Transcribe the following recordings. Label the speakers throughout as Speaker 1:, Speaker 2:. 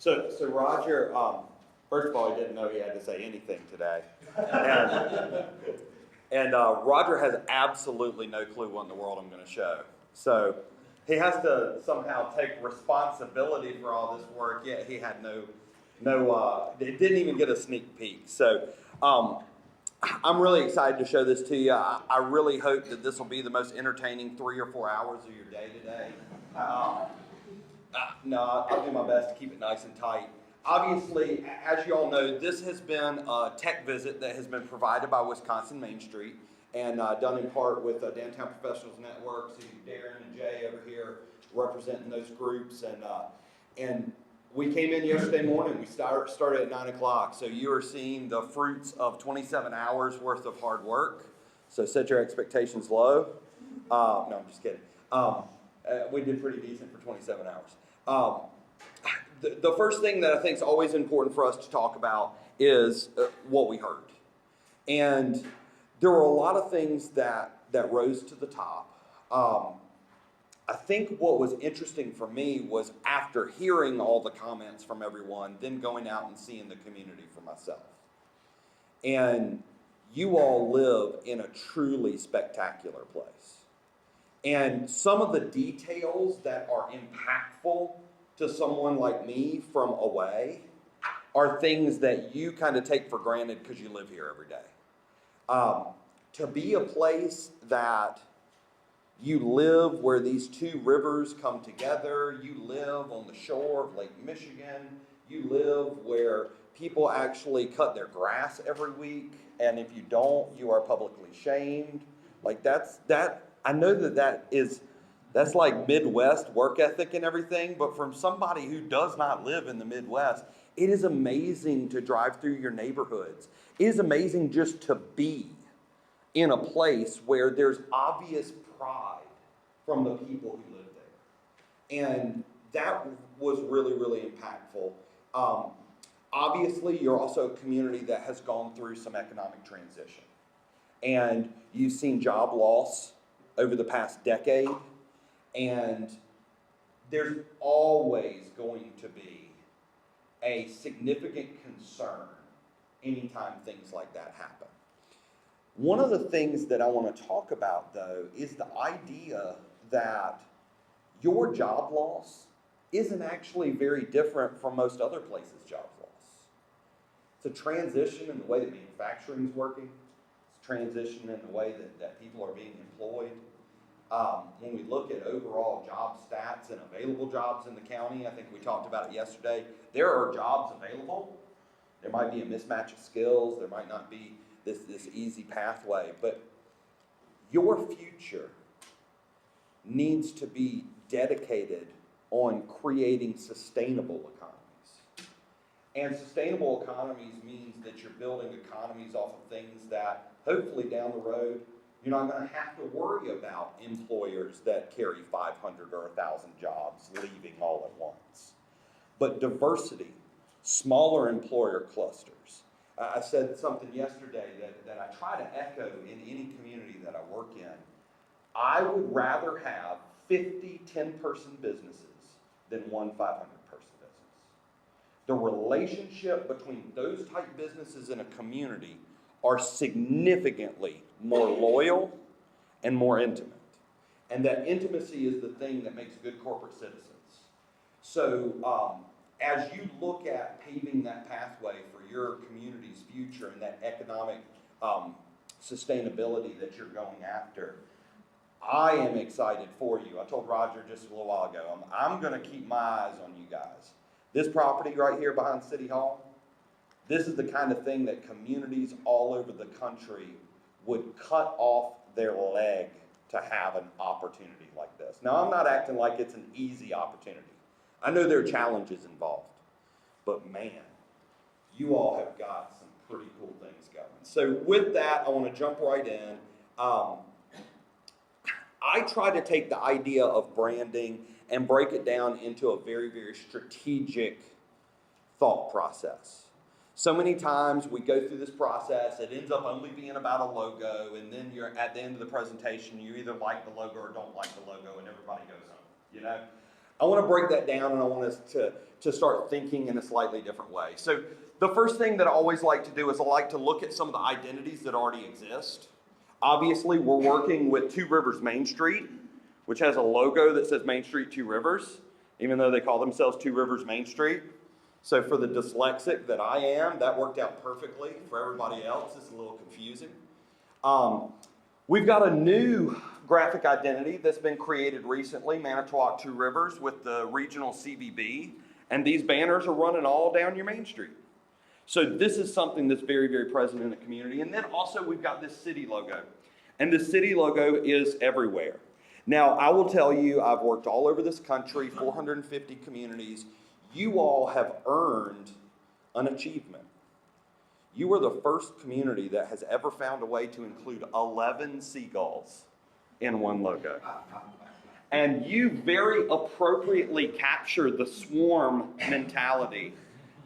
Speaker 1: So Roger, first of all, he didn't know he had to say anything today. And Roger has absolutely no clue what in the world I'm going to show. So he has to somehow take responsibility for all this work, yet he had it didn't even get a sneak peek. So I'm really excited to show this to you. I really hope that this will be the most entertaining 3 or 4 hours of your day today. No, I'll do my best to keep it nice and tight. Obviously, as you all know, this has been a tech visit that has been provided by Wisconsin Main Street and done in part with Downtown Professionals Network. So Darren and Jay over here representing those groups. And we came in yesterday morning. We started at 9 o'clock. So you are seeing the fruits of 27 hours worth of hard work. So set your expectations low. No, I'm just kidding. We did pretty decent for 27 hours. The first thing that I think is always important for us to talk about is what we heard. And there were a lot of things that rose to the top. I think what was interesting for me was after hearing all the comments from everyone, then going out and seeing the community for myself. And you all live in a truly spectacular place. And some of the details that are impactful to someone like me from away are things that you kind of take for granted because you live here every day. To be a place that you live where these two rivers come together, you live on the shore of Lake Michigan, you live where people actually cut their grass every week, and if you don't, you are publicly shamed. Like I know that's like Midwest work ethic and everything, but from somebody who does not live in the Midwest, it is amazing to drive through your neighborhoods. It is amazing just to be in a place where there's obvious pride from the people who live there. And that was really, really impactful. Obviously, you're also a community that has gone through some economic transition. And you've seen job loss over the past decade. And there's always going to be a significant concern anytime things like that happen. One of the things that I want to talk about, though, is the idea that your job loss isn't actually very different from most other places' job loss. It's a transition in the way that manufacturing is working. It's a transition in the way that people are being employed. When we look at overall job stats and available jobs in the county, I think we talked about it yesterday, there are jobs available. There might be a mismatch of skills. There might not be this easy pathway. But your future needs to be dedicated on creating sustainable economies. And sustainable economies means that you're building economies off of things that hopefully down the road you're not going to have to worry about employers that carry 500 or 1,000 jobs leaving all at once. But diversity, smaller employer clusters. I said something yesterday that I try to echo in any community that I work in. I would rather have 50 10-person businesses than one 500-person business. The relationship between those type businesses in a community are significantly more loyal and more intimate. And that intimacy is the thing that makes good corporate citizens. So as you look at paving that pathway for your community's future and that economic sustainability that you're going after, I am excited for you. I told Roger just a little while ago, I'm going to keep my eyes on you guys. This property right here behind City Hall, this is the kind of thing that communities all over the country would cut off their leg to have an opportunity like this. Now, I'm not acting like it's an easy opportunity. I know there are challenges involved, but man, you all have got some pretty cool things going. So with that, I want to jump right in. I try to take the idea of branding and break it down into a very, very strategic thought process. So many times we go through this process, it ends up only being about a logo, and then you're at the end of the presentation, you either like the logo or don't like the logo, and everybody goes home, you know? I want to break that down, and I want us to start thinking in a slightly different way. So the first thing that I always like to do is I like to look at some of the identities that already exist. Obviously, we're working with Two Rivers Main Street, which has a logo that says Main Street Two Rivers, even though they call themselves Two Rivers Main Street. So for the dyslexic that I am, that worked out perfectly. For everybody else, it's a little confusing. We've got a new graphic identity that's been created recently, Manitowoc Two Rivers, with the regional CVB, and these banners are running all down your Main Street. So this is something that's very, very present in the community. And then also we've got this city logo, and the city logo is everywhere. Now, I will tell you, I've worked all over this country, 450 communities. You all have earned an achievement. You are the first community that has ever found a way to include 11 seagulls in one logo. And you very appropriately capture the swarm mentality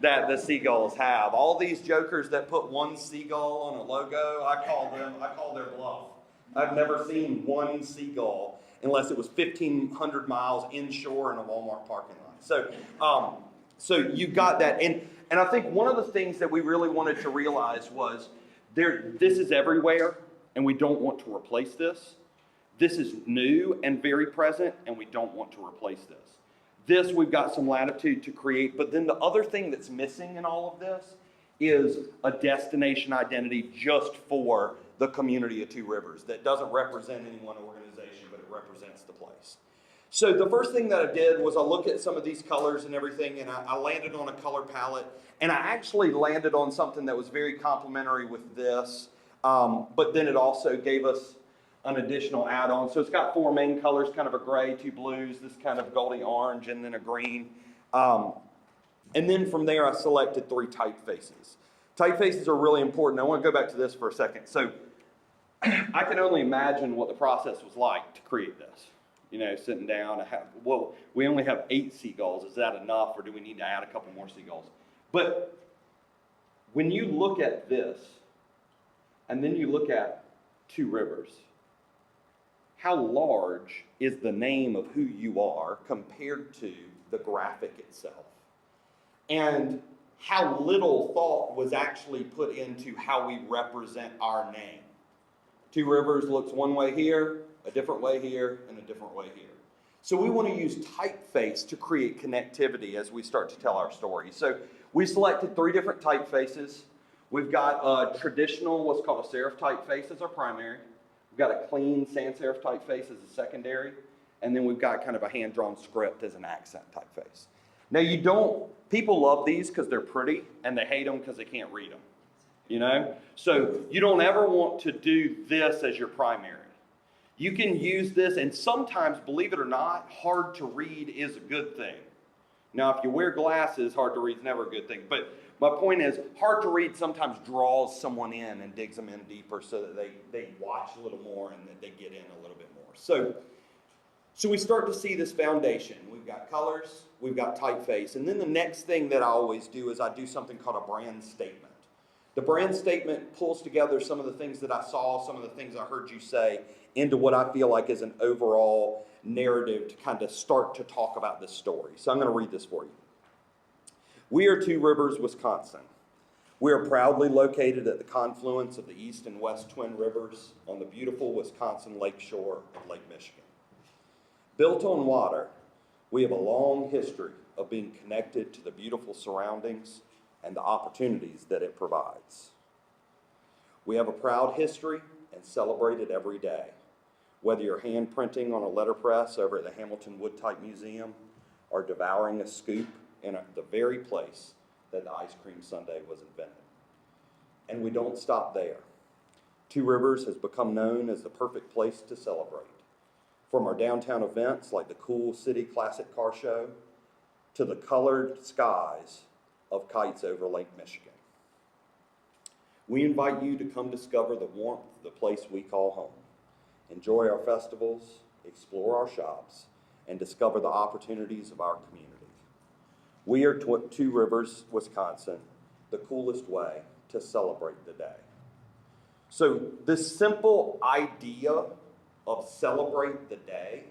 Speaker 1: that the seagulls have. All these jokers that put one seagull on a logo, I call their bluff. I've never seen one seagull unless it was 1,500 miles inshore in a Walmart parking lot. So you got that. And I think one of the things that we really wanted to realize was this is everywhere, and we don't want to replace this. This is new and very present, and we don't want to replace this. This we've got some latitude to create, but then the other thing that's missing in all of this is a destination identity just for the community of Two Rivers that doesn't represent any one organization, but it represents the place. So the first thing that I did was I looked at some of these colors and everything, and I landed on a color palette, and I actually landed on something that was very complementary with this, but then it also gave us an additional add-on. So it's got four main colors, kind of a gray, two blues, this kind of goldy orange, and then a green. And then from there, I selected three typefaces. Typefaces are really important. I want to go back to this for a second. So I can only imagine what the process was like to create this. You know, sitting down, well, we only have 8 seagulls. Is that enough, or do we need to add a couple more seagulls? But when you look at this, and then you look at Two Rivers, how large is the name of who you are compared to the graphic itself? And how little thought was actually put into how we represent our name. Two Rivers looks one way here, a different way here, and a different way here. So we want to use typeface to create connectivity as we start to tell our story. So we selected 3 different typefaces. We've got a traditional, what's called a serif typeface as our primary. We've got a clean sans serif typeface as a secondary. And then we've got kind of a hand-drawn script as an accent typeface. Now people love these because they're pretty, and they hate them because they can't read them. You know? So you don't ever want to do this as your primary. You can use this, and sometimes, believe it or not, hard to read is a good thing. Now, if you wear glasses, hard to read is never a good thing. But my point is, hard to read sometimes draws someone in and digs them in deeper so that they watch a little more and that they get in a little bit more. So we start to see this foundation. We've got colors, we've got typeface, and then the next thing that I always do is I do something called a brand statement. The brand statement pulls together some of the things that I saw, some of the things I heard you say, into what I feel like is an overall narrative to kind of start to talk about this story. So I'm going to read this for you. We are Two Rivers, Wisconsin. We are proudly located at the confluence of the East and West Twin Rivers on the beautiful Wisconsin lakeshore of Lake Michigan. Built on water, we have a long history of being connected to the beautiful surroundings and the opportunities that it provides. We have a proud history and celebrate it every day. Whether you're hand printing on a letterpress over at the Hamilton Woodtype Museum or devouring a scoop in the very place that the ice cream sundae was invented. And we don't stop there. Two Rivers has become known as the perfect place to celebrate. From our downtown events like the Cool City Classic Car Show to the colored skies of kites over Lake Michigan. We invite you to come discover the warmth of the place we call home. Enjoy our festivals, explore our shops, and discover the opportunities of our community. We are Two Rivers, Wisconsin, the coolest way to celebrate the day. So this simple idea of celebrate the day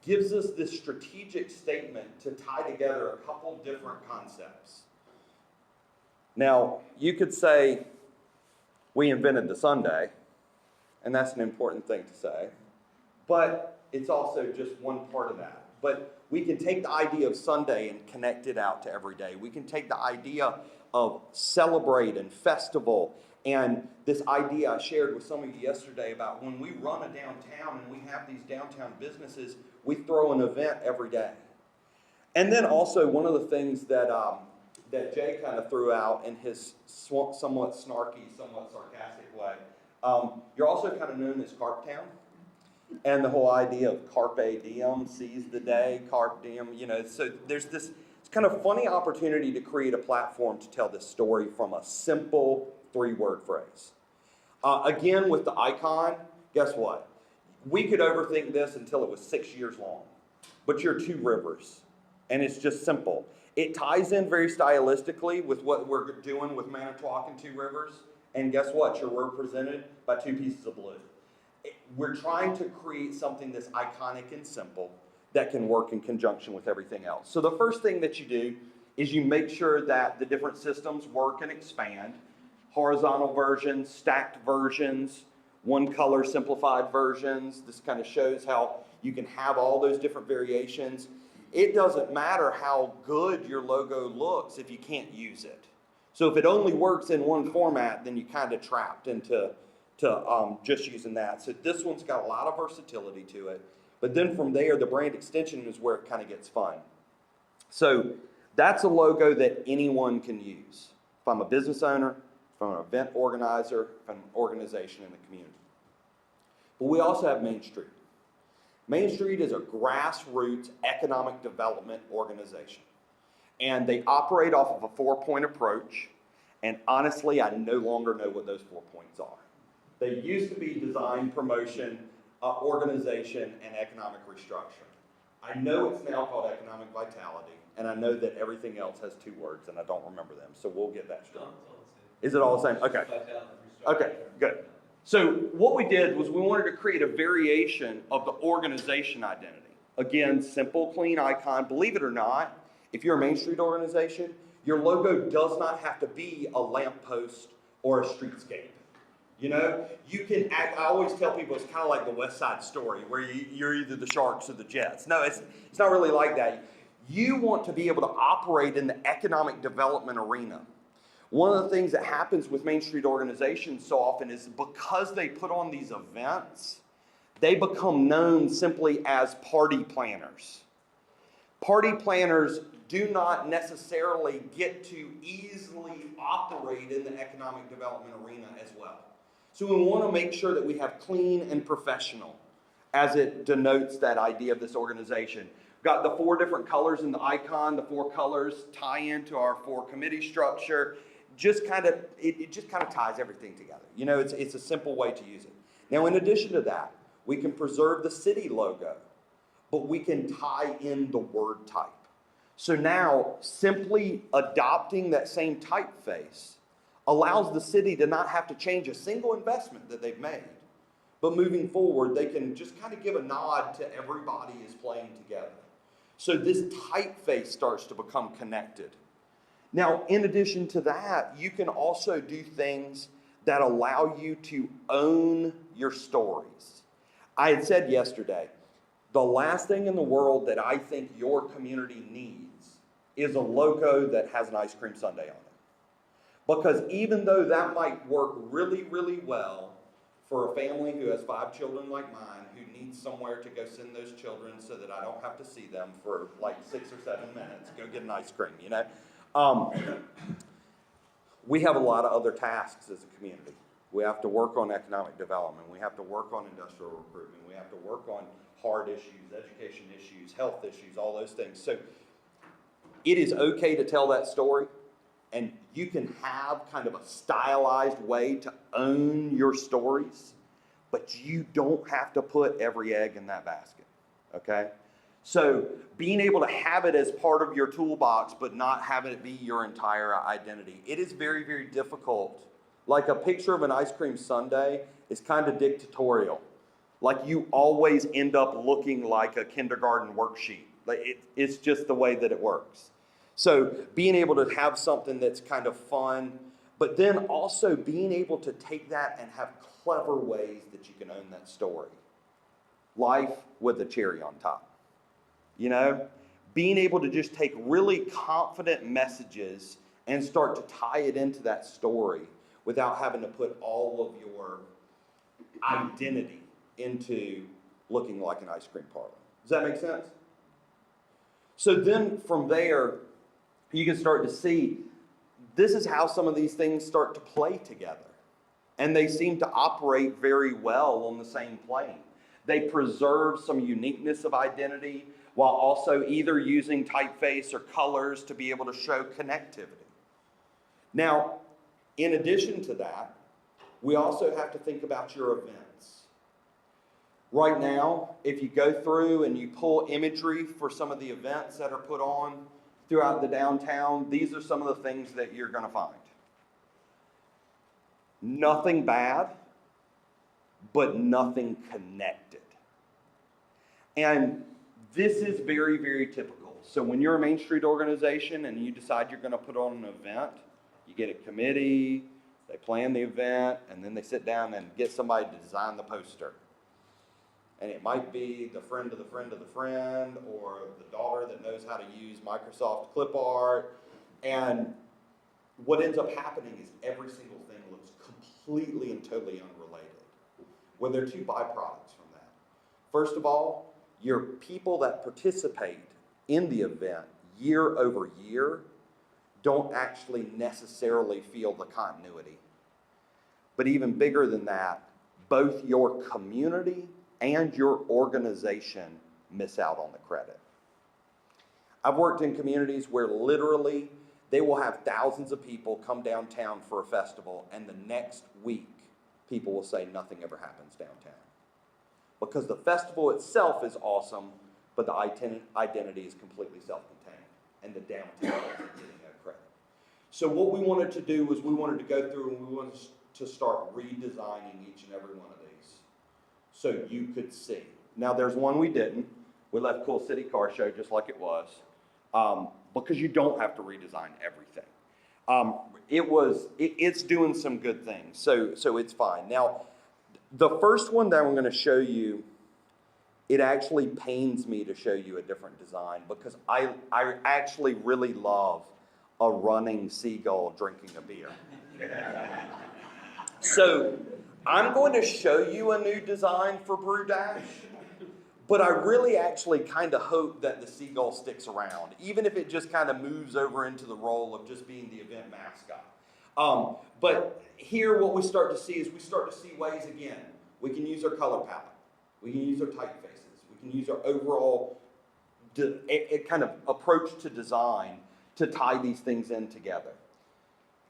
Speaker 1: gives us this strategic statement to tie together a couple different concepts. Now, you could say, we invented the Sunday, and that's an important thing to say, but it's also just one part of that. But we can take the idea of Sunday and connect it out to every day. We can take the idea of celebrate and festival, and this idea I shared with some of you yesterday about when we run a downtown and we have these downtown businesses, we throw an event every day. And then also one of the things that that Jay kind of threw out in his somewhat snarky, somewhat sarcastic way, you're also kind of known as Carp Town. And the whole idea of carpe diem, seize the day, carpe diem, so there's this kind of funny opportunity to create a platform to tell this story from a simple 3-word phrase. Again, with the icon, guess what? We could overthink this until it was 6 years long, but you're 2 rivers, and it's just simple. It ties in very stylistically with what we're doing with Manitowoc and 2 Rivers, and guess what? You're represented by 2 pieces of blue. We're trying to create something that's iconic and simple that can work in conjunction with everything else. So the first thing that you do is you make sure that the different systems work and expand. Horizontal versions, stacked versions, one color simplified versions. This kind of shows how you can have all those different variations. It doesn't matter how good your logo looks if you can't use it. So if it only works in one format, then you're kind of trapped into just using that. So this one's got a lot of versatility to it. But then from there, the brand extension is where it kind of gets fun. So that's a logo that anyone can use. If I'm a business owner, if I'm an event organizer, if I'm an organization in the community. But we also have Main Street. Main Street is a grassroots economic development organization. And they operate off of a 4-point approach. And honestly, I no longer know what those 4 points are. They used to be design, promotion, organization, and economic restructuring. I know it's now called economic vitality, and I know that everything else has 2 words, and I don't remember them, so we'll get that straight. Is it all the same? Okay. Okay, good. So what we did was we wanted to create a variation of the organization identity. Again, simple, clean icon. Believe it or not, if you're a Main Street organization, your logo does not have to be a lamppost or a streetscape. You can act, I always tell people it's kind of like the West Side Story, where you're either the Sharks or the Jets. No, it's not really like that. You want to be able to operate in the economic development arena. One of the things that happens with Main Street organizations so often is because they put on these events, they become known simply as party planners. Party planners do not necessarily get to easily operate in the economic development arena as well. So we want to make sure that we have clean and professional as it denotes that idea of this organization. We've got the 4 different colors in the icon. The 4 colors tie into our 4 committee structure. It just kind of ties everything together. It's a simple way to use it. Now, in addition to that, we can preserve the city logo, but we can tie in the word type. So now, simply adopting that same typeface allows the city to not have to change a single investment that they've made. But moving forward, they can just kind of give a nod to everybody is playing together. So this typeface starts to become connected. Now, in addition to that, you can also do things that allow you to own your stories. I had said yesterday, the last thing in the world that I think your community needs is a logo that has an ice cream sundae on it. Because even though that might work really, really well for a family who has 5 children like mine, who needs somewhere to go send those children so that I don't have to see them for like 6 or 7 minutes, go get an ice cream, we have a lot of other tasks as a community. We have to work on economic development. We have to work on industrial recruitment. We have to work on hard issues, education issues, health issues, all those things. So it is okay to tell that story. And you can have kind of a stylized way to own your stories, but you don't have to put every egg in that basket, okay? So being able to have it as part of your toolbox, but not having it be your entire identity, it is very, very difficult. Like a picture of an ice cream sundae is kind of dictatorial. Like you always end up looking like a kindergarten worksheet. Like it's just the way that it works. So being able to have something that's kind of fun, but then also being able to take that and have clever ways that you can own that story. Life with a cherry on top. You know? Being able to just take really confident messages and start to tie it into that story without having to put all of your identity into looking like an ice cream parlor. Does that make sense? So then from there, you can start to see this is how some of these things start to play together. And they seem to operate very well on the same plane. They preserve some uniqueness of identity while also either using typeface or colors to be able to show connectivity. Now, in addition to that, we also have to think about your events. Right now, if you go through and you pull imagery for some of the events that are put on throughout the downtown, these are some of the things that you're going to find. Nothing bad, but nothing connected. And this is very, very typical. So when you're a Main Street organization and you decide you're going to put on an event, you get a committee, they plan the event, and then they sit down and get somebody to design the poster. And it might be the friend of the friend of the friend, or the daughter that knows how to use Microsoft Clip Art. And what ends up happening is every single thing looks completely and totally unrelated. Well, there are two byproducts from that. First of all, your people that participate in the event year over year don't actually necessarily feel the continuity. But even bigger than that, both your community and your organization miss out on the credit. I've worked in communities where literally they will have thousands of people come downtown for a festival, and the next week people will say nothing ever happens downtown. Because the festival itself is awesome, but the identity is completely self-contained, and the downtown isn't getting no credit. So what we wanted to do was we wanted to go through and we wanted to start redesigning each and every one of these so you could see. Now there's one we didn't. We left Cool City Car Show just like it was, because you don't have to redesign everything. It's doing some good things, so it's fine. Now, the first one that I'm going to show you, it actually pains me to show you a different design because I actually really love a running seagull drinking a beer. So I'm going to show you a new design for Brew Dash, but I really actually kind of hope that the seagull sticks around, even if it just kind of moves over into the role of just being the event mascot. But here what we start to see is we start to see ways, again, we can use our color palette, we can use our typefaces, we can use our overall kind of approach to design to tie these things in together.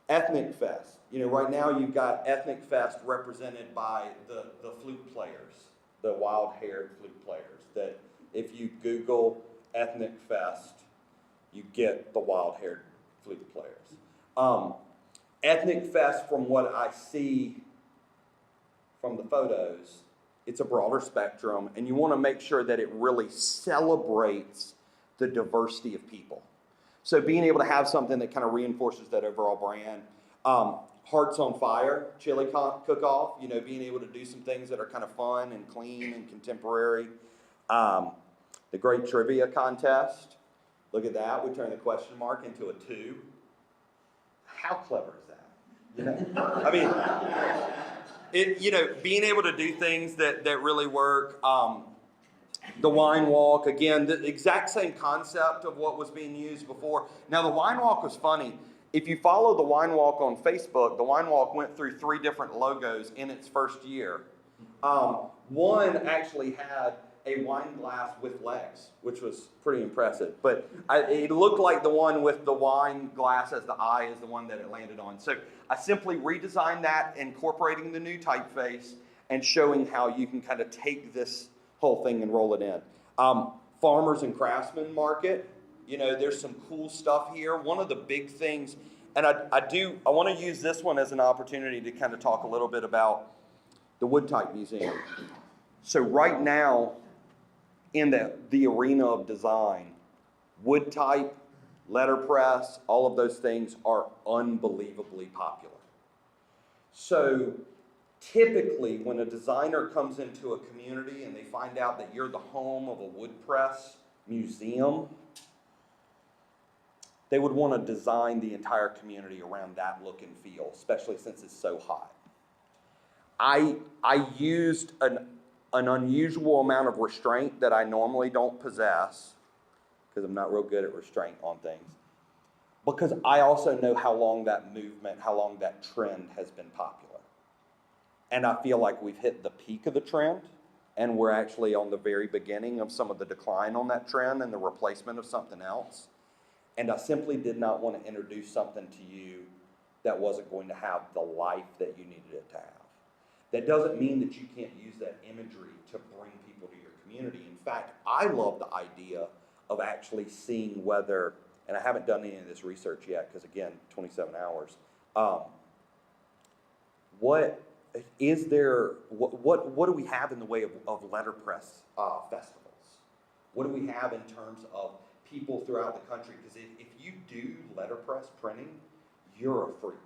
Speaker 1: Ethnic Fest. You know, right now you've got Ethnic Fest represented by the flute players, the wild-haired flute players, that if you Google Ethnic Fest, you get the wild-haired flute players. Ethnic Fest, from what I see from the photos, it's a broader spectrum, and you want to make sure that it really celebrates the diversity of people. So being able to have something that kind of reinforces that overall brand. Hearts on Fire, chili cook-off, you know, being able to do some things that are kind of fun and clean and contemporary. The Great Trivia Contest, look at that, we turned the question mark into a 2. How clever is that? You know, I mean, you know, being able to do things that really work. The wine walk, again, the exact same concept of what was being used before. Now, the wine walk was funny. If you follow the wine walk on Facebook, the wine walk went through 3 different logos in its first year. One actually had a wine glass with legs, which was pretty impressive. But it looked like the one with the wine glass as the eye is the one that it landed on. So I simply redesigned that, incorporating the new typeface and showing how you can kind of take this whole thing and roll it in. Farmers and Craftsmen Market, you know, there's some cool stuff here. One of the big things, and I want to use this one as an opportunity to kind of talk a little bit about the Wood Type Museum. So right now, in the arena of design, wood type, letterpress, all of those things are unbelievably popular. So typically, when a designer comes into a community and they find out that you're the home of a wood press museum, they would want to design the entire community around that look and feel, especially since it's so hot. I used an unusual amount of restraint that I normally don't possess, because I'm not real good at restraint on things, because I also know how long that movement, how long that trend has been popular. And I feel like we've hit the peak of the trend, and we're actually on the very beginning of some of the decline on that trend and the replacement of something else. And I simply did not want to introduce something to you that wasn't going to have the life that you needed it to have. That doesn't mean that you can't use that imagery to bring people to your community. In fact, I love the idea of actually seeing whether, and I haven't done any of this research yet, because again, 27 hours. What do we have in the way of letterpress festivals? What do we have in terms of people throughout the country? Because if you do letterpress printing, you're a freak.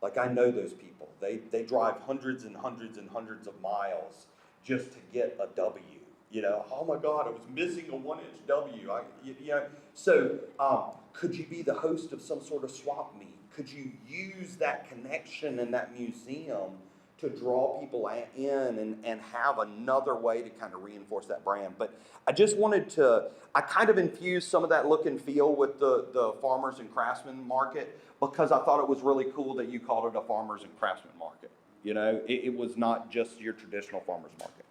Speaker 1: Like, I know those people. They drive hundreds and hundreds and hundreds of miles just to get a W. You know, oh my God, I was missing a 1-inch W. So could you be the host of some sort of swap meet? Could you use that connection in that museum to draw people in and have another way to kind of reinforce that brand? But I just wanted to, I kind of infused some of that look and feel with the farmers and craftsmen market, because I thought it was really cool that you called it a farmers and craftsmen market. You know, it was not just your traditional farmers market.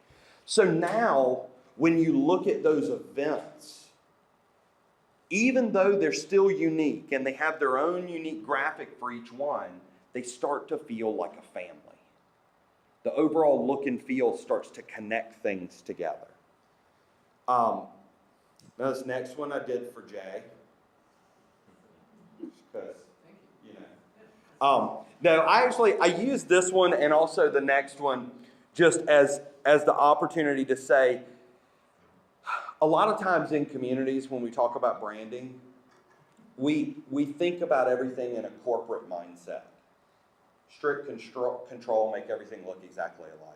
Speaker 1: So now, when you look at those events, even though they're still unique and they have their own unique graphic for each one, they start to feel like a family. The overall look and feel starts to connect things together. Now this next one I did for Jay, because, you know. No, I used this one and also the next one just as the opportunity to say, a lot of times in communities when we talk about branding, we think about everything in a corporate mindset. Strict control, make everything look exactly alike.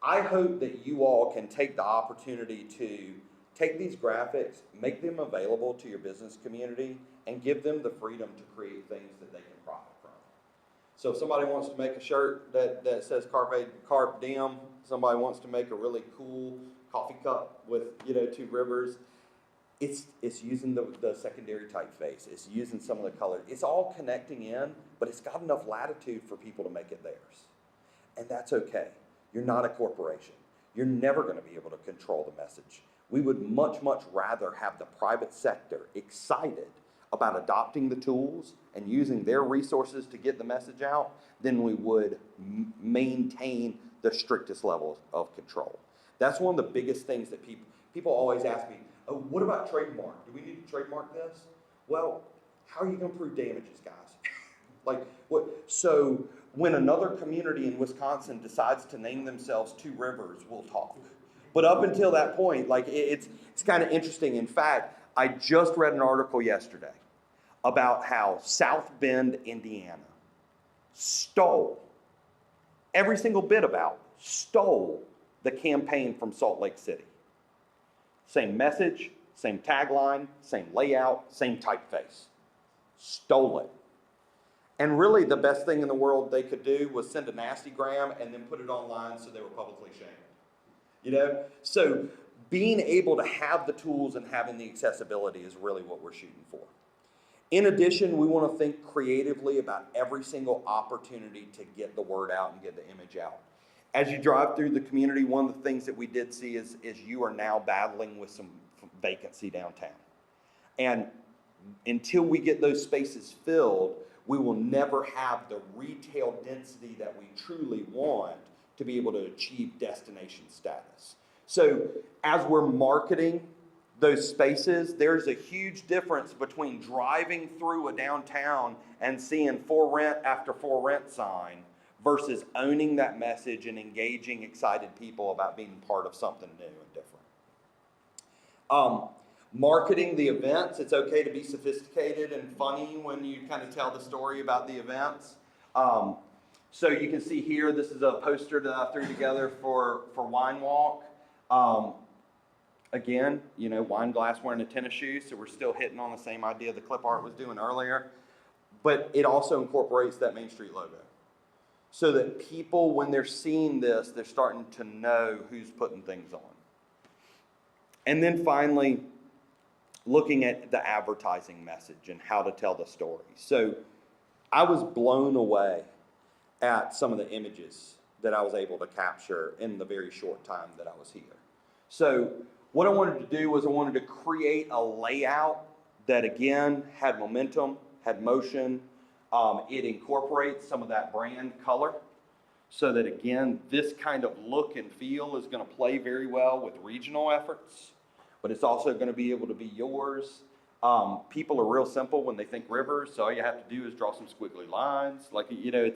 Speaker 1: I hope that you all can take the opportunity to take these graphics, make them available to your business community, and give them the freedom to create things that they can profit from. So if somebody wants to make a shirt that says Carpe Diem, somebody wants to make a really cool coffee cup with, two rivers, it's using the secondary typeface. It's using some of the color. It's all connecting in, but it's got enough latitude for people to make it theirs. And that's okay. You're not a corporation. You're never going to be able to control the message. We would much, much rather have the private sector excited about adopting the tools and using their resources to get the message out than we would maintain the strictest level of control. That's one of the biggest things that people always ask me, oh, what about trademark? Do we need to trademark this? Well, how are you going to prove damages, guys? Like, what? So when another community in Wisconsin decides to name themselves Two Rivers, we'll talk. But up until that point, like, it's kind of interesting. In fact, I just read an article yesterday about how South Bend, Indiana, stole the campaign from Salt Lake City. Same message, same tagline, same layout, same typeface. Stole it. And really the best thing in the world they could do was send a nastygram and then put it online so they were publicly shamed. So being able to have the tools and having the accessibility is really what we're shooting for. In addition, we want to think creatively about every single opportunity to get the word out and get the image out. As you drive through the community, one of the things that we did see is you are now battling with some vacancy downtown. And until we get those spaces filled, we will never have the retail density that we truly want to be able to achieve destination status. So as we're marketing those spaces, there's a huge difference between driving through a downtown and seeing for rent after for rent sign versus owning that message and engaging excited people about being part of something new and different. Marketing the events, it's okay to be sophisticated and funny when you kind of tell the story about the events. So you can see here, this is a poster that I threw together for Wine Walk. Again, you know, wine glass wearing a tennis shoe, so we're still hitting on the same idea the clip art was doing earlier. But it also incorporates that Main Street logo. So that people, when they're seeing this, they're starting to know who's putting things on. And then finally, looking at the advertising message and how to tell the story. So I was blown away at some of the images that I was able to capture in the very short time that I was here. So what I wanted to do was I wanted to create a layout that, again, had momentum, had motion. It incorporates some of that brand color so that, again, this kind of look and feel is going to play very well with regional efforts, but it's also going to be able to be yours. People are real simple when they think rivers, so all you have to do is draw some squiggly lines. Like, you know,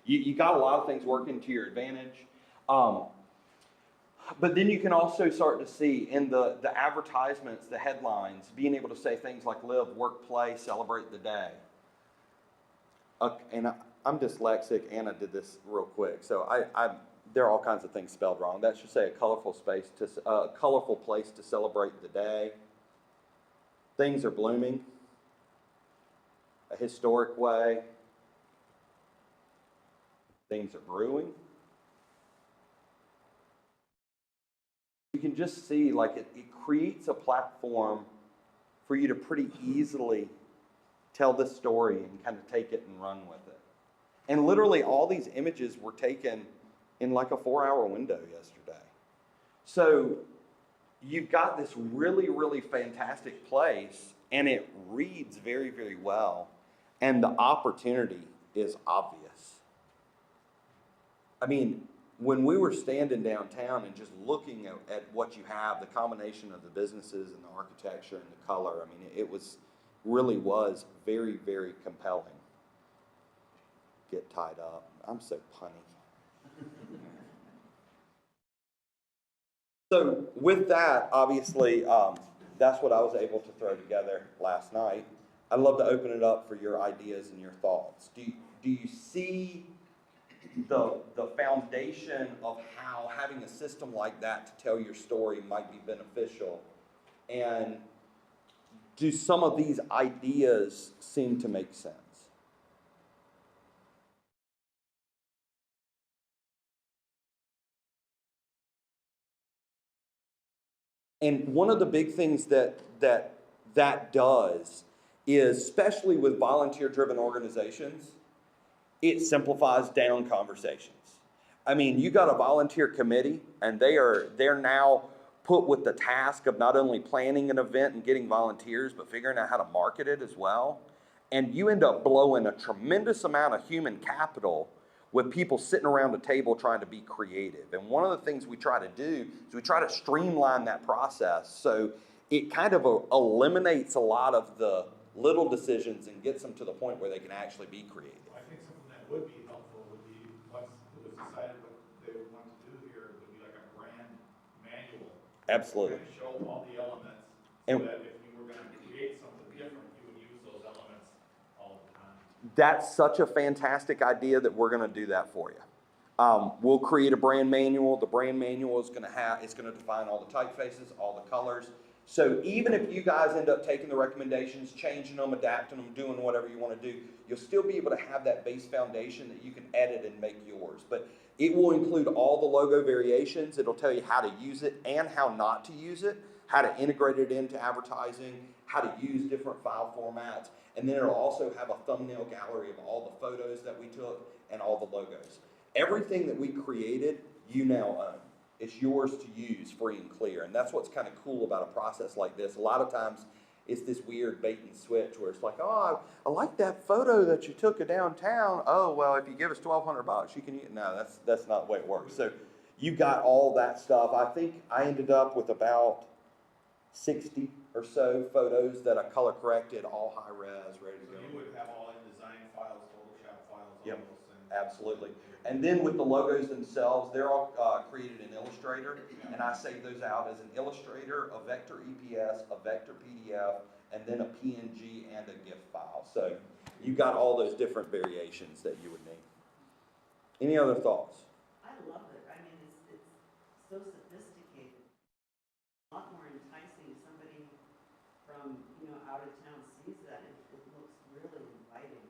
Speaker 1: you got a lot of things working to your advantage. But then you can also start to see in the advertisements, the headlines, being able to say things like live, work, play, celebrate the day. And I'm dyslexic, and I did this real quick, so there are all kinds of things spelled wrong. That should say a colorful place to celebrate the day. Things are blooming. A historic way. Things are brewing. You can just see, like, it creates a platform for you to pretty easily tell this story and kind of take it and run with it. And literally all these images were taken in like a 4-hour window yesterday. So you've got this really, really fantastic place, and it reads very, very well, and the opportunity is obvious. I mean, when we were standing downtown and just looking at what you have, the combination of the businesses and the architecture and the color, I mean, it really was very, very compelling. Get tied up. I'm so punny. So with that, obviously, that's what I was able to throw together last night. I'd love to open it up for your ideas and your thoughts. Do you see the foundation of how having a system like that to tell your story might be beneficial? And do some of these ideas seem to make sense? And one of the big things that does is, especially with volunteer-driven organizations, it simplifies down conversations. I mean, you got a volunteer committee, and they're now put with the task of not only planning an event and getting volunteers, but figuring out how to market it as well. And you end up blowing a tremendous amount of human capital with people sitting around a table trying to be creative. And one of the things we try to do is we try to streamline that process so it kind of eliminates a lot of the little decisions and gets them to the point where they can actually be creative.
Speaker 2: I think something that would be helpful would be, once it was decided what they would want to do here, would be like a brand manual.
Speaker 1: Absolutely.
Speaker 2: Kind of show all the elements, so
Speaker 1: And
Speaker 2: that if you were going to create something different, you would use those elements all the time.
Speaker 1: that's such a fantastic idea that we're going to do that for you. We'll create a brand manual. The brand manual is going to define all the typefaces, all the colors. So even if you guys end up taking the recommendations, changing them, adapting them, doing whatever you want to do, you'll still be able to have that base foundation that you can edit and make yours. But it will include all the logo variations. It'll tell you how to use it and how not to use it, how to integrate it into advertising, how to use different file formats. And then it'll also have a thumbnail gallery of all the photos that we took and all the logos. Everything that we created, you now own. It's yours to use free and clear. And that's what's kind of cool about a process like this. A lot of times it's this weird bait and switch where it's like, oh, I like that photo that you took of downtown. Oh, well, if you give us $1,200, you can use it. No, that's not the way it works. So you got all that stuff. I think I ended up with about 60 or so photos that I color corrected, all high res, ready to go.
Speaker 2: So you would have all InDesign files, Photoshop files, all
Speaker 1: Yep.
Speaker 2: those things.
Speaker 1: Absolutely. And then with the logos themselves, they're all created in Illustrator, and I save those out as an Illustrator, a vector EPS, a vector PDF, and then a PNG and a GIF file. So you've got all those different variations that you would need. Any other thoughts?
Speaker 3: I love it. I mean, it's so sophisticated. A lot more enticing. Somebody from, out of town sees that. It looks really inviting.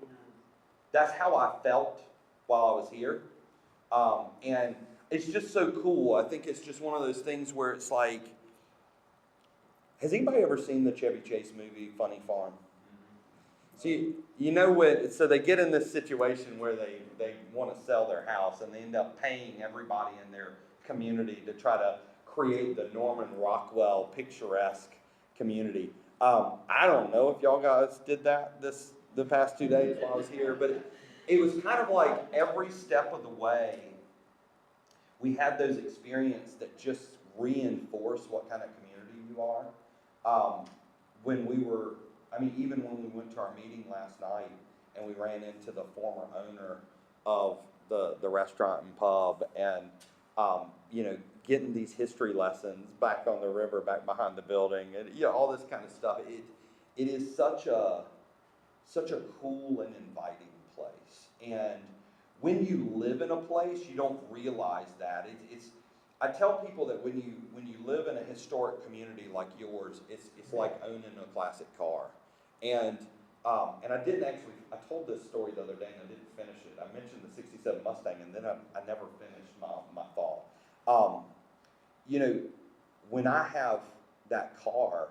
Speaker 3: And
Speaker 1: That's how I felt while I was here. And it's just so cool. I think it's just one of those things where it's like, has anybody ever seen the Chevy Chase movie, Funny Farm? See, so they get in this situation where they want to sell their house and they end up paying everybody in their community to try to create the Norman Rockwell picturesque community. I don't know if y'all guys did that the past 2 days while I was here, but it was kind of like every step of the way we had those experiences that just reinforce what kind of community you are. Even when we went to our meeting last night and we ran into the former owner of the restaurant and pub and, getting these history lessons back on the river, back behind the building and, all this kind of stuff. It is such a cool and inviting place. And when you live in a place, you don't realize that. I tell people that when you live in a historic community like yours, it's like owning a classic car. And I told this story the other day and I didn't finish it. I mentioned the '67 Mustang and then I never finished my thought. When I have that car,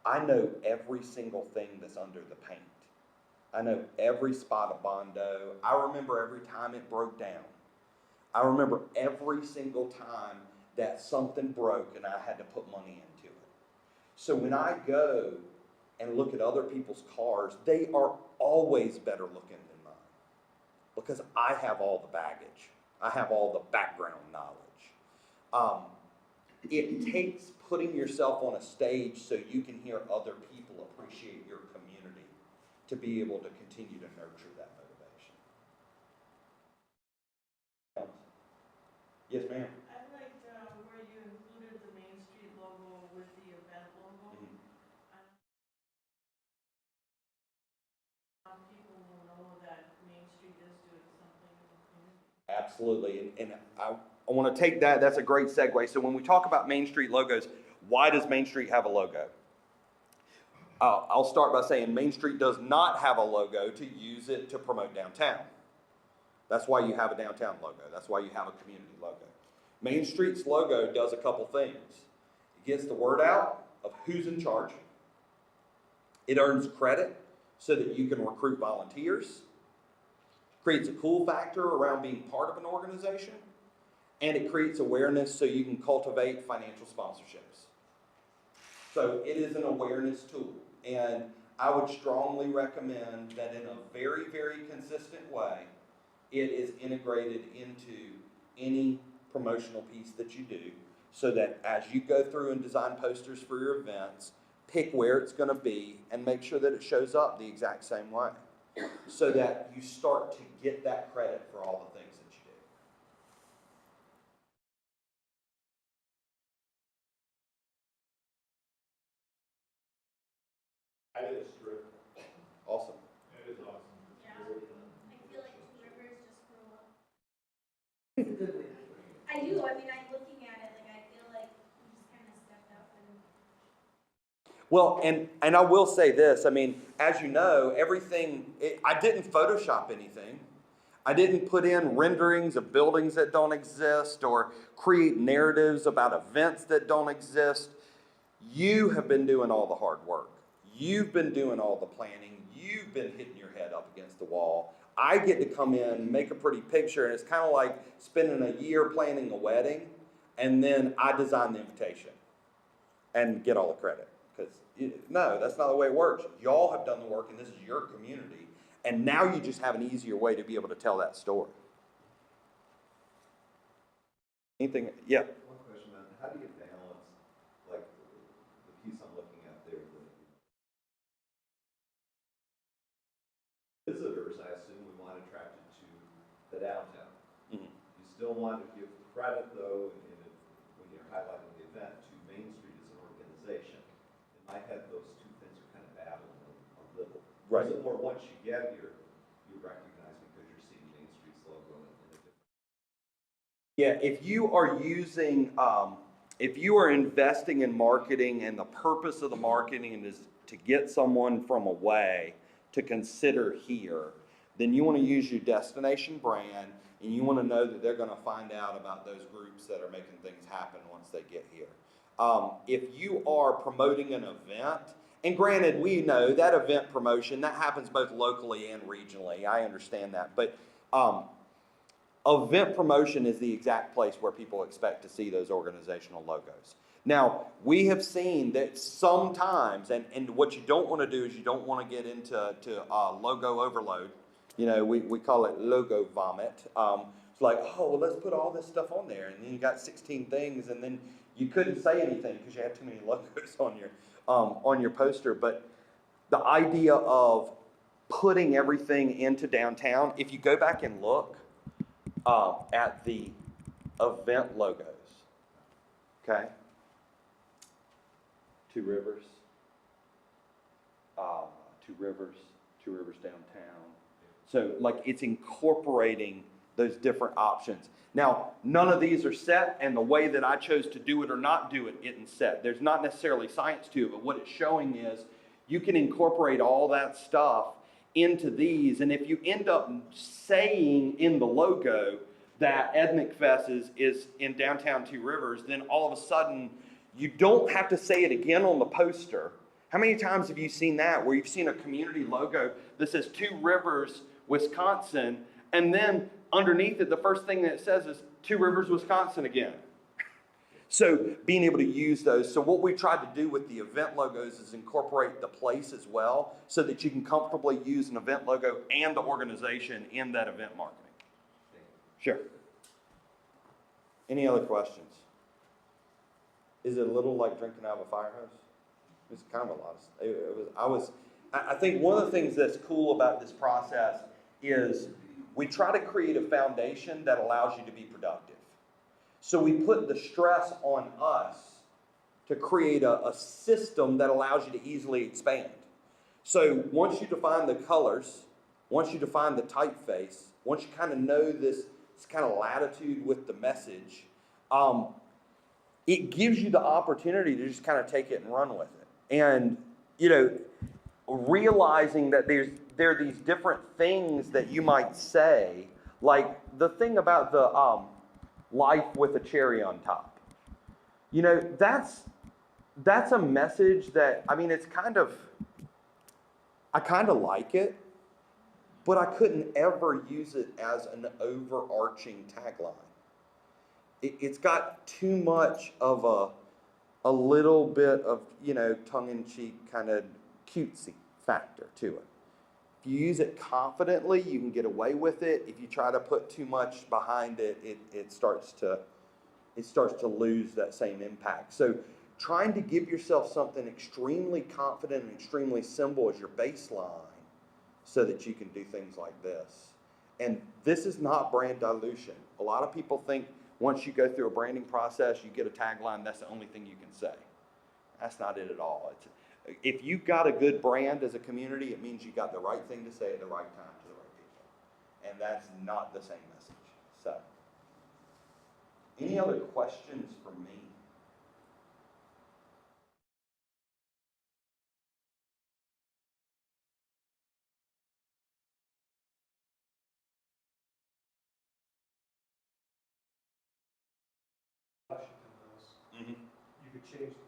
Speaker 1: I know every single thing that's under the paint. I know every spot of Bondo. I remember every time it broke down. I remember every single time that something broke and I had to put money into it. So when I go and look at other people's cars, they are always better looking than mine because I have all the baggage. I have all the background knowledge. It takes putting yourself on a stage so you can hear other people appreciate your community to be able to continue to nurture that motivation. Yes, ma'am.
Speaker 4: I liked where you included the Main Street logo with the event logo. People will know that Main Street is doing something in the community.
Speaker 1: Absolutely, and I want to take that. That's a great segue. So when we talk about Main Street logos, why does Main Street have a logo? I'll start by saying Main Street does not have a logo to use it to promote downtown. That's why you have a downtown logo. That's why you have a community logo. Main Street's logo does a couple things. It gets the word out of who's in charge. It earns credit so that you can recruit volunteers. Creates a cool factor around being part of an organization. And it creates awareness so you can cultivate financial sponsorships. So it is an awareness tool. And I would strongly recommend that in a very, very consistent way, it is integrated into any promotional piece that you do so that as you go through and design posters for your events, pick where it's going to be and make sure that it shows up the exact same way so that you start to get that credit for all the things that you do.
Speaker 2: That is true.
Speaker 1: Awesome.
Speaker 2: It is awesome.
Speaker 5: Yeah, I feel like Two Rivers just grew up.
Speaker 3: it's a good way to put it.
Speaker 5: I do, I mean, I'm looking at it, like, I feel like we just kind of stepped up and.
Speaker 1: Well, and I will say this, as you know, I didn't Photoshop anything. I didn't put in renderings of buildings that don't exist or create narratives about events that don't exist. You have been doing all the hard work. You've been doing all the planning. You've been hitting your head up against the wall. I get to come in, make a pretty picture, and it's kind of like spending a year planning a wedding, and then I design the invitation and get all the credit. Because, no, that's not the way it works. Y'all have done the work, and this is your community, and now you just have an easier way to be able to tell that story. Anything? Yeah.
Speaker 6: One question, man. How do you balance, like, the piece I'm looking at there, the visitors, I assume we want attracted to the downtown.
Speaker 1: Mhm.
Speaker 6: You still want to give credit, though, when you're highlighting the event, to Main Street as an organization. In my head, those two things are kind of battling a little.
Speaker 1: Right.
Speaker 6: Is it more once you get here, you recognize because you're seeing Main Street's logo in a different.
Speaker 1: Yeah, if you are investing in marketing and the purpose of the marketing is to get someone from away to consider here, then you want to use your destination brand and you want to know that they're going to find out about those groups that are making things happen once they get here. If you are promoting an event, and granted, we know that event promotion, that happens both locally and regionally. I understand that. But event promotion is the exact place where people expect to see those organizational logos. Now, we have seen that sometimes, and what you don't want to do is you don't want to get into logo overload. You know, we call it logo vomit. It's like, oh, well, let's put all this stuff on there. And then you got 16 things, and then you couldn't say anything because you had too many logos on your poster. But the idea of putting everything into downtown, if you go back and look at the event logos, okay? Two Rivers downtown. So like it's incorporating those different options. Now, none of these are set, and the way that I chose to do it or not do it isn't set. There's not necessarily science to it, but what it's showing is you can incorporate all that stuff into these, and if you end up saying in the logo that Ethnic Fest is in downtown Two Rivers, then all of a sudden you don't have to say it again on the poster. How many times have you seen that where you've seen a community logo that says Two Rivers, Wisconsin, and then underneath it, the first thing that it says is Two Rivers, Wisconsin again. So being able to use those. So what we tried to do with the event logos is incorporate the place as well so that you can comfortably use an event logo and the organization in that event marketing. Sure. Any other questions? Is it a little like drinking out of a fire hose? It's kind of a lot. I think one of the things that's cool about this process is we try to create a foundation that allows you to be productive. So we put the stress on us to create a system that allows you to easily expand. So once you define the colors, once you define the typeface, once you kind of know this kind of latitude with the message, it gives you the opportunity to just kind of take it and run with it. And, you know, realizing that there are these different things that you might say, like the thing about the life with a cherry on top. You know, that's a message that, I mean, it's kind of, I kind of like it, but I couldn't ever use it as an overarching tagline. It's got too much of a little bit of, you know, tongue-in-cheek kind of cutesy factor to it. If you use it confidently, you can get away with it. If you try to put too much behind it, it starts to lose that same impact. So trying to give yourself something extremely confident and extremely simple as your baseline so that you can do things like this. And this is not brand dilution. A lot of people think once you go through a branding process, you get a tagline, that's the only thing you can say. That's not it at all. If you've got a good brand as a community, it means you got the right thing to say at the right time to the right people. And that's not the same message. So, any other questions for me? Mm-hmm.
Speaker 2: You could change the different.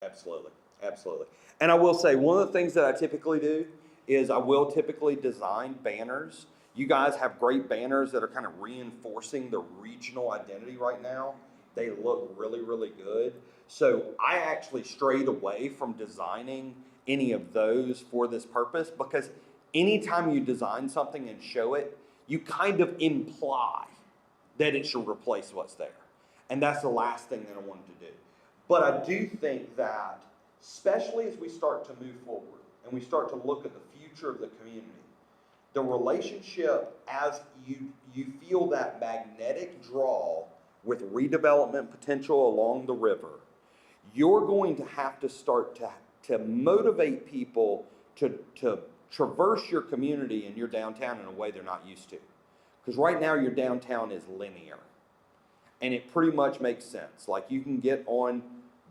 Speaker 1: Absolutely, absolutely. And I will say, one of the things that I typically do is I will typically design banners. You guys have great banners that are kind of reinforcing the regional identity right now. They look really, really good. So I actually strayed away from designing any of those for this purpose because anytime you design something and show it, you kind of imply that it should replace what's there. And that's the last thing that I wanted to do. But I do think that, especially as we start to move forward and we start to look at the future of the community, the relationship as you feel that magnetic draw with redevelopment potential along the river, you're going to have to start to motivate people to traverse your community and your downtown in a way they're not used to. Because right now your downtown is linear. And it pretty much makes sense. Like you can get on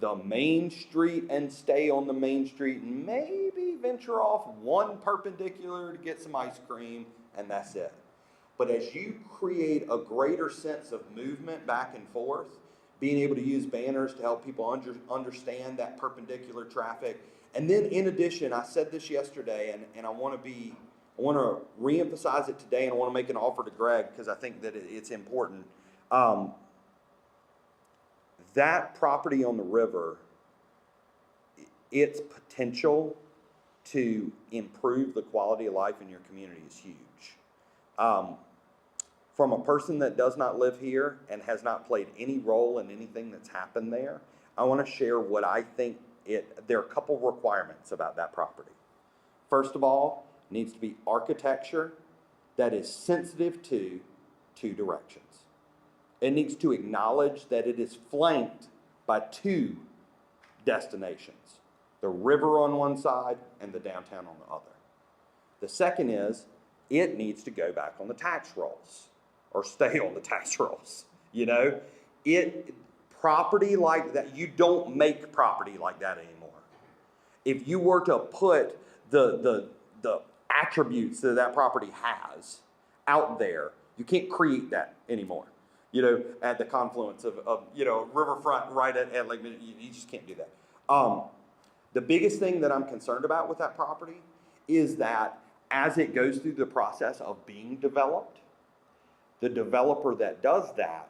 Speaker 1: the main street and stay on the main street and maybe venture off one perpendicular to get some ice cream, and that's it. But as you create a greater sense of movement back and forth, being able to use banners to help people understand that perpendicular traffic. And then in addition, I said this yesterday, and I want to reemphasize it today, and I want to make an offer to Greg because I think that it's important. That property on the river, its potential to improve the quality of life in your community is huge. From a person that does not live here and has not played any role in anything that's happened there, I want to share what I think there are a couple requirements about that property. First of all, it needs to be architecture that is sensitive to two directions. It needs to acknowledge that it is flanked by two destinations, the river on one side and the downtown on the other. The second is it needs to go back on the tax rolls or stay on the tax rolls. You know, property like that, you don't make property like that anymore. If you were to put the attributes that that property has out there, you can't create that anymore. You know, at the confluence of you know, riverfront right at Lake Michigan, you just can't do that. The biggest thing that I'm concerned about with that property is that as it goes through the process of being developed, the developer that does that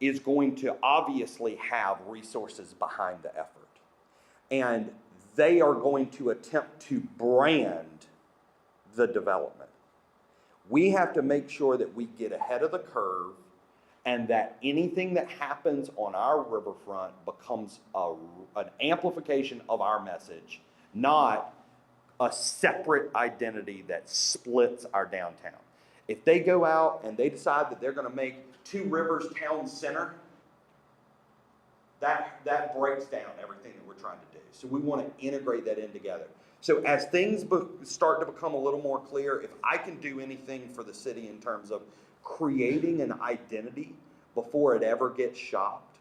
Speaker 1: is going to obviously have resources behind the effort. And they are going to attempt to brand the development. We have to make sure that we get ahead of the curve and that anything that happens on our riverfront becomes an amplification of our message, not a separate identity that splits our downtown. If they go out and they decide that they're going to make Two Rivers Town Center, that breaks down everything that we're trying to do. So we want to integrate that in together. So as things start to become a little more clear, if I can do anything for the city in terms of creating an identity before it ever gets shopped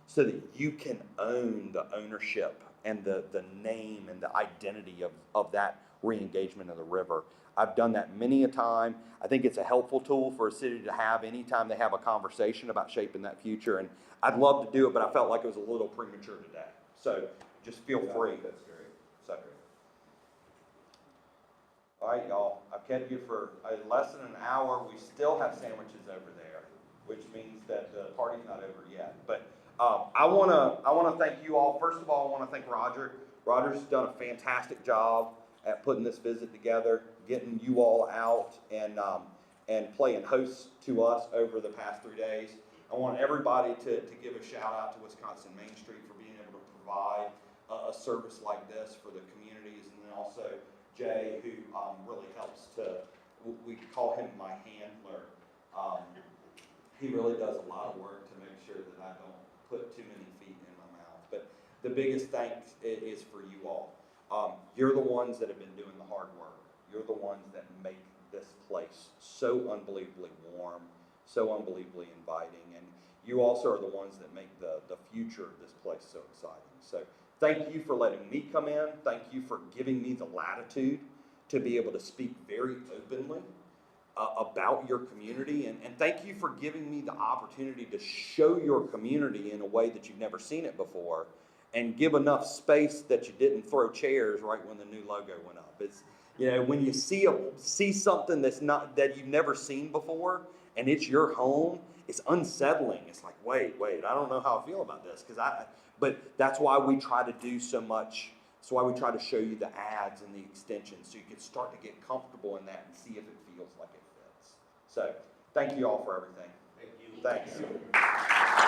Speaker 1: so that you can own the ownership and the name and the identity of that re-engagement of the river. I've done that many a time. I think it's a helpful tool for a city to have anytime they have a conversation about shaping that future. And I'd love to do it, but I felt like it was a little premature today. So just feel free.
Speaker 6: That's great.
Speaker 1: So, all right, y'all. I've kept you for less than an hour. We still have sandwiches over there, which means that the party's not over yet. But I wanna thank you all. First of all, I wanna thank Roger. Roger's done a fantastic job at putting this visit together, getting you all out and playing host to us over the past 3 days. I want everybody to give a shout out to Wisconsin Main Street for being able to provide a service like this for the communities, and then also Jay, who really helps we call him my handler. He really does a lot of work to make sure that I don't put too many feet in my mouth. But the biggest thanks is for you all. You're the ones that have been doing the hard work. You're the ones that make this place so unbelievably warm, so unbelievably inviting, and you also are the ones that make the future of this place so exciting. So thank you for letting me come in. Thank you for giving me the latitude to be able to speak very openly about your community, and thank you for giving me the opportunity to show your community in a way that you've never seen it before, and give enough space that you didn't throw chairs right when the new logo went up. It's, you know, when you see something that you've never seen before, and it's your home, it's unsettling. It's like, wait, I don't know how I feel about this, but that's why we try to do so much. That's why we try to show you the ads and the extensions, so you can start to get comfortable in that and see if it feels like it fits. So, thank you all for everything.
Speaker 6: Thank you.
Speaker 1: Thanks.